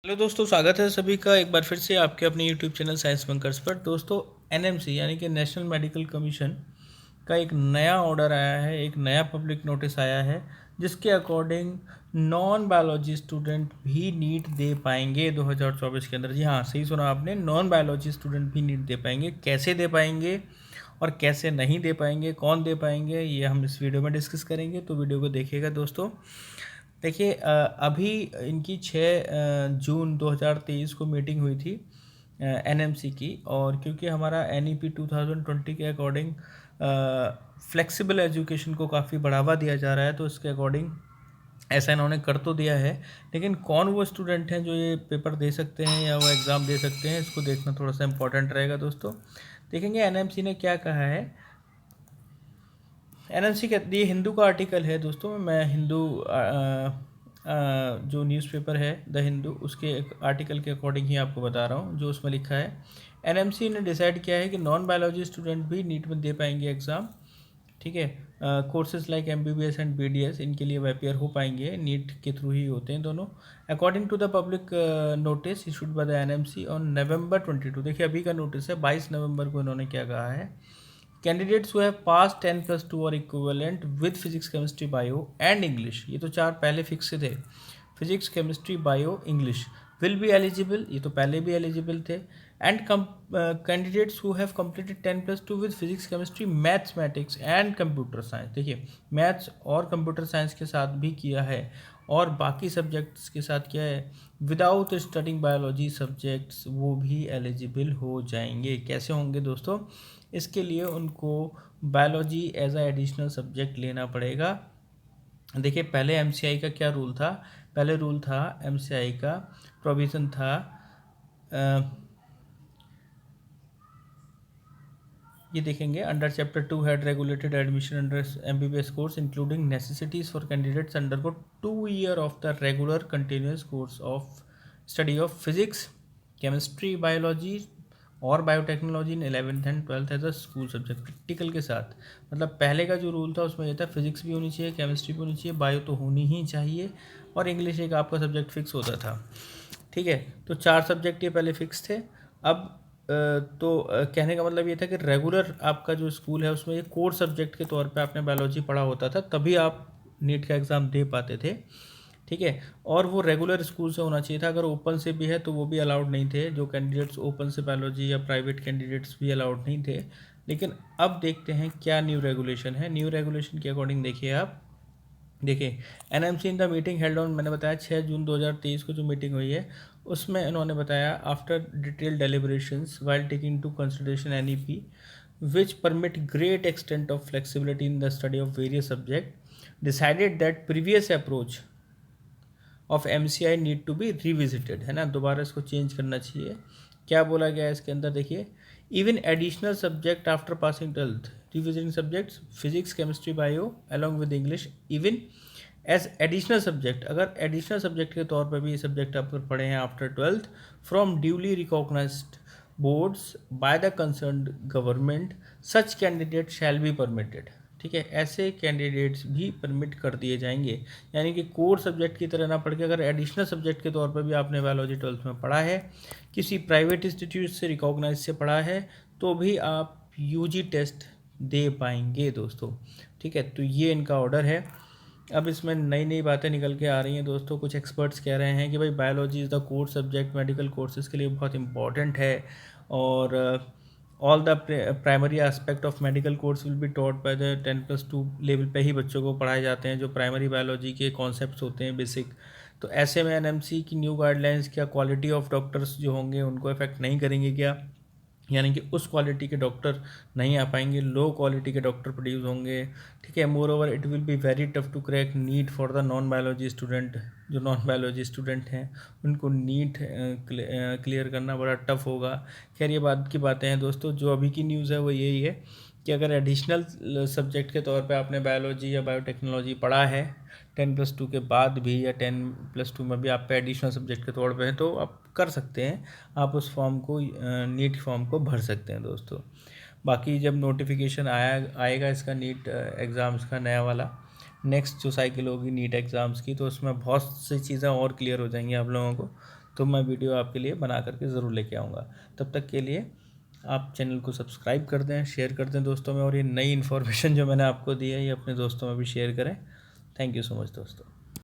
Hello दोस्तों, स्वागत है सभी का एक बार फिर से आपके अपने यूट्यूब चैनल साइंस बंकर्स पर। दोस्तों, एनएमसी यानी कि नेशनल मेडिकल कमीशन का एक नया ऑर्डर आया है, एक नया पब्लिक नोटिस आया है, जिसके अकॉर्डिंग नॉन बायोलॉजी स्टूडेंट भी नीट दे पाएंगे 2024 के अंदर। जी हाँ, सही सुना आपने, नॉन बायोलॉजी स्टूडेंट भी नीट दे पाएंगे। कैसे दे पाएंगे और कैसे नहीं दे पाएंगे, कौन दे पाएंगे, ये हम इस वीडियो में डिस्कस करेंगे, तो वीडियो को देखिएगा दोस्तों। देखिए, अभी इनकी 6 जून 2023 को मीटिंग हुई थी एनएमसी की। और क्योंकि हमारा एनईपी 2020 के अकॉर्डिंग फ्लेक्सिबल एजुकेशन को काफ़ी बढ़ावा दिया जा रहा है, तो इसके अकॉर्डिंग ऐसा इन्होंने कर तो दिया है। लेकिन कौन वो स्टूडेंट हैं जो ये पेपर दे सकते हैं या वो एग्ज़ाम दे सकते हैं, इसको देखना थोड़ा सा इम्पोर्टेंट रहेगा दोस्तों। देखेंगे एनएमसी ने क्या कहा है। एनएमसी कहती है, हिंदू का आर्टिकल है दोस्तों, मैं हिंदू जो न्यूज़पेपर है द हिंदू, उसके एक आर्टिकल के अकॉर्डिंग ही आपको बता रहा हूँ जो उसमें लिखा है। एनएमसी ने डिसाइड किया है कि नॉन बायोलॉजी स्टूडेंट भी नीट में दे पाएंगे एग्ज़ाम। ठीक है, courses like MBBS and BDS इनके लिए वे अपियर हो पाएंगे, नीट के थ्रू ही होते हैं दोनों। According to the public notice issued by the NMC on November 22। देखिए, अभी का नोटिस है, 22 नवंबर को इन्होंने क्या कहा है। कैंडिडेट्स हु हैव पास 10+2 और equivalent with physics chemistry bio and English, ये तो चार पहले फिक्स थे, physics chemistry bio English will be eligible, ये तो पहले भी एलिजिबल थे। And candidates who have completed 10+2 with physics chemistry mathematics and computer science, देखिए मैथ्स और कंप्यूटर साइंस के साथ भी किया है और बाकी सब्जेक्ट्स के साथ किया है, विदाउट स्टडिंग बायोलॉजी सब्जेक्ट्स, वो भी एलिजिबल हो जाएंगे। कैसे होंगे दोस्तों, इसके लिए उनको बायोलॉजी एज आ एडिशनल सब्जेक्ट लेना पड़ेगा। देखिए, पहले एमसीआई का क्या रूल था, पहले रूल था एमसीआई का प्रोविज़न था, ये देखेंगे under chapter 2 had regulated admission under MBBS course including necessities for candidates under को 2 year of the regular continuous course of study of physics chemistry biology और biotechnology in 11th and 12th as a school subject practical के साथ। मतलब पहले का जो rule था उसमें ये था, फिजिक्स भी होनी चाहिए, केमिस्ट्री भी होनी चाहिए, बायो तो होनी ही चाहिए, और इंग्लिश एक आपका सब्जेक्ट फिक्स होता था। ठीक है, तो 4 सब्जेक्ट ये पहले फिक्स थे। अब कहने का मतलब ये था कि रेगुलर आपका जो स्कूल है उसमें ये कोर सब्जेक्ट के तौर पे आपने बायोलॉजी पढ़ा होता था, तभी आप नीट का एग्ज़ाम दे पाते थे। ठीक है, और वो रेगुलर स्कूल से होना चाहिए था। अगर ओपन से भी है तो वो भी अलाउड नहीं थे, जो कैंडिडेट्स ओपन से बायोलॉजी या प्राइवेट कैंडिडेट्स भी अलाउड नहीं थे। लेकिन अब देखते हैं क्या न्यू रेगुलेशन है। न्यू रेगुलेशन के अकॉर्डिंग देखिए आप, देखिए NMC in the meeting held on, मैंने बताया 6 जून 2023 को जो मीटिंग हुई है उसमें इन्होंने बताया, after detail deliberations while taking to consideration NEP which permit great extent of flexibility in the study of various subject, decided that previous approach of MCI need to be revisited, है ना, दोबारा इसको change करना चाहिए। क्या बोला गया है इसके अंदर, देखिए, even additional subject after passing 12th, revisiting subjects physics chemistry bio along with English, even as additional subject, अगर एडिशनल सब्जेक्ट के तौर पर भी ये सब्जेक्ट आप पढ़े हैं after 12th, from duly recognised boards by the concern government, such candidate shall be permitted. ठीक है, ऐसे कैंडिडेट्स भी परमिट कर दिए जाएंगे। यानी कि कोर सब्जेक्ट की तरह ना पढ़ के अगर एडिशनल सब्जेक्ट के तौर पर भी आपने बायोलॉजी 12th में पढ़ा है, किसी प्राइवेट इंस्टीट्यूट से रिकॉग्नाइज से पढ़ा है, तो भी आप यूजी टेस्ट दे पाएंगे दोस्तों। ठीक है, तो ये इनका ऑर्डर है। अब इसमें नई नई बातें निकल के आ रही हैं दोस्तों। कुछ एक्सपर्ट्स कह रहे हैं कि भाई biology is the core subject medical courses के लिए बहुत इंपॉर्टेंट है, और all the primary aspect of medical course will be taught by the 10+2 level पे ही बच्चों को पढ़ाए जाते हैं, जो प्राइमरी बायोलॉजी के कॉन्सेप्ट्स होते हैं बेसिक। तो ऐसे में एनएमसी की न्यू गाइडलाइंस क्या क्वालिटी ऑफ डॉक्टर्स जो होंगे उनको अफेक्ट नहीं करेंगे क्या, यानी कि उस क्वालिटी के डॉक्टर नहीं आ पाएंगे, लो क्वालिटी के डॉक्टर प्रोड्यूस होंगे। ठीक है, moreover it will be very tough to crack NEET for the non biology student, जो नॉन बायोलॉजी स्टूडेंट हैं उनको नीट क्लियर करना बड़ा टफ होगा। खैर, ये बात की बातें हैं दोस्तों। जो अभी की न्यूज़ है वो यही है कि अगर एडिशनल सब्जेक्ट के तौर पे आपने बायोलॉजी या बायोटेक्नोलॉजी पढ़ा है 10+2 के बाद भी, या 10+2 में भी आप पे एडिशनल सब्जेक्ट के तौर पे है, तो आप कर सकते हैं, आप उस फॉर्म को नीट फॉर्म को भर सकते हैं दोस्तों। बाकी जब नोटिफिकेशन आएगा इसका नीट एग्ज़ाम्स का नया वाला, नेक्स्ट जो साइकिल होगी नीट एग्ज़ाम्स की, तो उसमें बहुत सी चीज़ें और क्लियर हो जाएंगी आप लोगों को। तो मैं वीडियो आपके लिए बना करके ज़रूर लेके आऊँगा। तब तक के लिए आप चैनल को सब्सक्राइब कर दें, शेयर कर दें दोस्तों में, और ये नई इन्फॉर्मेशन जो मैंने आपको दी है ये अपने दोस्तों में भी शेयर करें। थैंक यू सो मच दोस्तों।